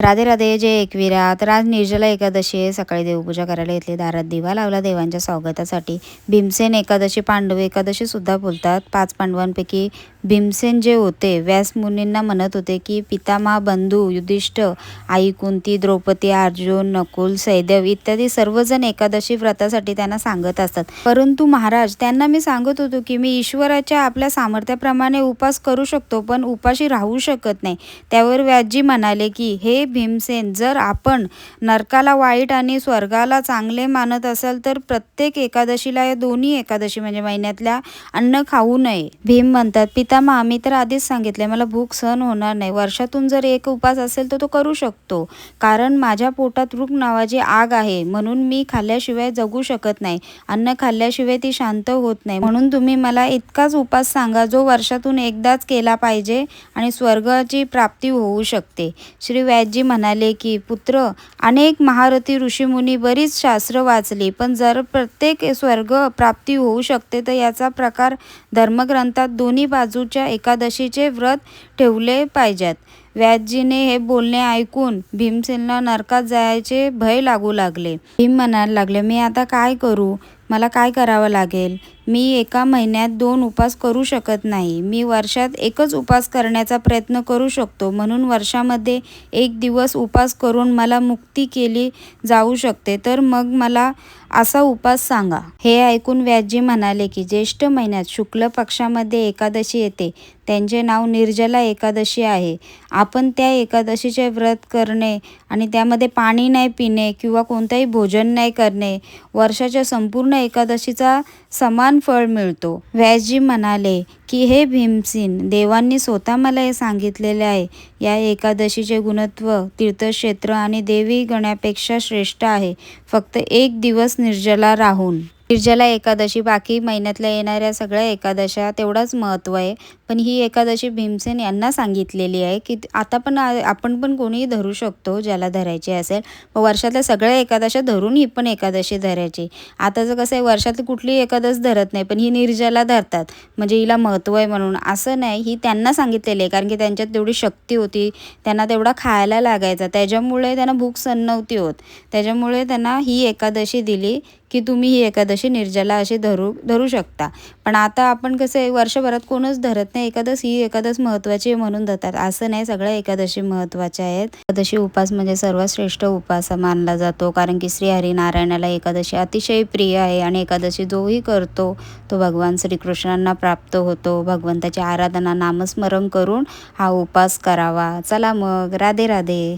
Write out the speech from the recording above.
राधे राधे, जय एकविरा. तर आज निर्जला एकादशी आहे. सकाळी देवपूजा करायला घेतली, दारात दिवा लावला देवांच्या स्वागतासाठी. भीमसेन एकादशी, पांडव एकादशी सुद्धा बोलतात. 5 पांडवांपैकी भीमसेन जे होते, व्यास मुनींना म्हणत होते की पितामह बंधू युधिष्ठ, आई कुंती, द्रौपदी, अर्जुन, नकुल, सहदेव इत्यादी सर्वजण एकादशी व्रतासाठी त्यांना सांगत असतात. परंतु महाराज, त्यांना मी सांगत होतो की मी ईश्वराच्या आपल्या सामर्थ्याप्रमाणे उपास करू शकतो, पण उपाशी राहू शकत नाही. त्यावर व्यासजी म्हणाले की हे भीमसेन, जर आपण नरकाला वाईट आणि स्वर्गाला चांगले मानत असाल तर प्रत्येक एकादशीला, या दोन्ही एकादशी म्हणजे महिन्यातल्या, अन्न खाऊ नये. भीम म्हणतात, पितामह, मी तर आधीच सांगितले, मला भूक सहन होणार नाही. वर्षातून जर एक उपास असेल तर तो करू शकतो, कारण माझ्या पोटात रुक नावाची आग आहे, म्हणून मी खाल्ल्याशिवाय जगू शकत नाही. अन्न खाल्ल्याशिवाय ती शांत होत नाही. म्हणून तुम्ही मला इतकाच उपास सांगा जो वर्षातून एकदाच केला पाहिजे आणि स्वर्गाची प्राप्ती होऊ शकते. श्री व्यासजी म्हणाले की पुत्र, अनेक महारथी ऋषीमुनी बरीच शास्त्र वाचली, पण जर प्रत्येक स्वर्ग प्राप्ती होऊ शकते तर याचा प्रकार धर्मग्रंथात दोन्ही बाजूच्या एकादशीचे व्रत ठेवले पाहिजेत. व्यासजीने हे बोलणे ऐकून भीमसेनला नरकात जायचे भय लागू लागले. भीम म्हणायला लागले, मी आता काय करू? मला काय करावं लागेल? मी एका महिन्यात 2 उपास करू शकत नाही. मी वर्षात एकच उपास करण्याचा प्रयत्न करू शकतो, म्हणून वर्षामध्ये 1 दिवस उपास करून मला मुक्ती केली जाऊ शकते. तर मग मला असा उपास सांगा. हे ऐकून व्यासजी म्हणाले की ज्येष्ठ महिन्यात शुक्ल पक्षामध्ये एकादशी येते, त्यांचे नाव निर्जला एकादशी आहे. आपण त्या एकादशीचे व्रत करणे आणि त्यामध्ये पाणी नाही पिणे किंवा कोणतेही भोजन नाही करणे, वर्षाच्या संपूर्ण एकादशीचा समान फळ मिळतो. व्यासजी म्हणाले की हे भीमसेन, देवांनी स्वतः मला हे सांगितलेले आहे. या एकादशीचे गुणत्व तीर्थक्षेत्र आणि देवी गणापेक्षा श्रेष्ठ आहे. फक्त 1 दिवस निर्जला राहून. निर्जला एकादशी बाकी महिन्यातल्या येणाऱ्या सगळ्या एकादशा तेवढाच महत्त्व आहे, पण ही एकादशी भीमसेन यांना सांगितलेली आहे की आता पण आपण पण कोणीही धरू शकतो ज्याला धरायची असेल. वर्षातल्या सगळ्या एकादशा धरून ही पण एकादशी धरायची. आताचं कसं आहे, वर्षातली कुठलीही एकादश धरत नाही, पण ही निर्जला धरतात म्हणजे हिला महत्त्व आहे म्हणून. असं नाही, ही त्यांना सांगितलेली आहे, कारण की त्यांच्यात तेवढी शक्ती होती, त्यांना तेवढा खायला लागायचा, त्याच्यामुळे त्यांना भूक सहन नव्हती होत. त्याच्यामुळे त्यांना ही एकादशी दिली की तुम्ही ही एकादशी निर्जला अशी धरू शकता. पण आता आपण कसं आहे, वर्षभरात कोणच धरत नाही एकादश. ही एकादश महत्त्वाची आहे म्हणून धरतात, असं नाही, सगळ्या एकादशी महत्त्वाच्या आहेत. एकादशी उपास म्हणजे सर्वात श्रेष्ठ उपास मानला जातो, कारण की श्री हरिनारायणाला एकादशी अतिशय प्रिय आहे आणि एकादशी जोही करतो तो भगवान श्रीकृष्णांना प्राप्त होतो. भगवंताची आराधना, नामस्मरण करून हा उपास करावा. चला मग, राधे राधे.